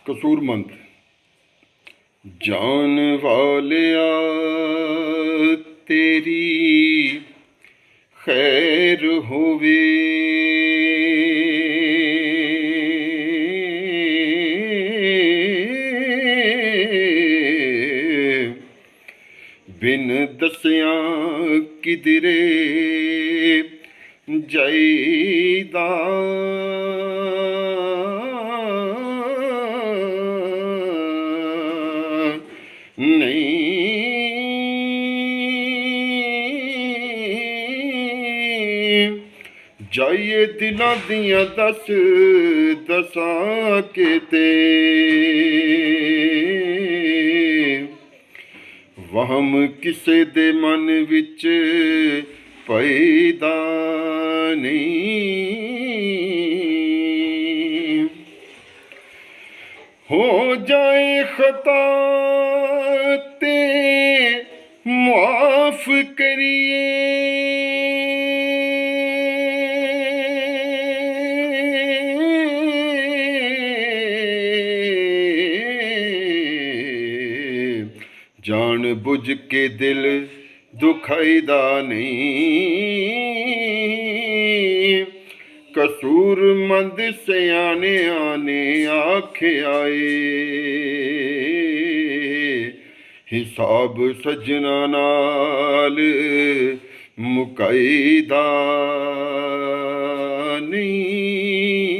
ਕਸੂਰਮੰਦ। ਜਾਨ ਵਾਲਿਆ ਤੇਰੀ ਖੈਰ ਹੋਵੇ, ਬਿਨ ਦੱਸਿਆਂ ਕਿਧਰੇ ਜਾਈਦਾ ਨਹੀਂ। ਜਾਈਏ ਦਿਲਾਂ ਦੀਆਂ ਦਸਾਂ ਕਿਤੇ, ਵਹਮ ਕਿਸੇ ਦੇ ਮਨ ਵਿੱਚ ਪੈਦਾ ਨਹੀਂ। ਹੋ ਜਾਏ ਖਤਾ ਤੇ ਮੁਆਫ ਕਰੀਏ, ਜਾਣ ਬੁੱਝ ਕੇ ਦਿਲ ਦੁਖਾਈਦਾ ਨਹੀਂ। ਕਸੂਰਮੰਦ ਸਿਆਣਿਆਂ ਨੇ ਆਖਿਆ ਏ, ਹਿਸਾਬ ਸੱਜਣਾ ਨਾਲ ਮੁਕਾਈਦਾ ਨਹੀਂ।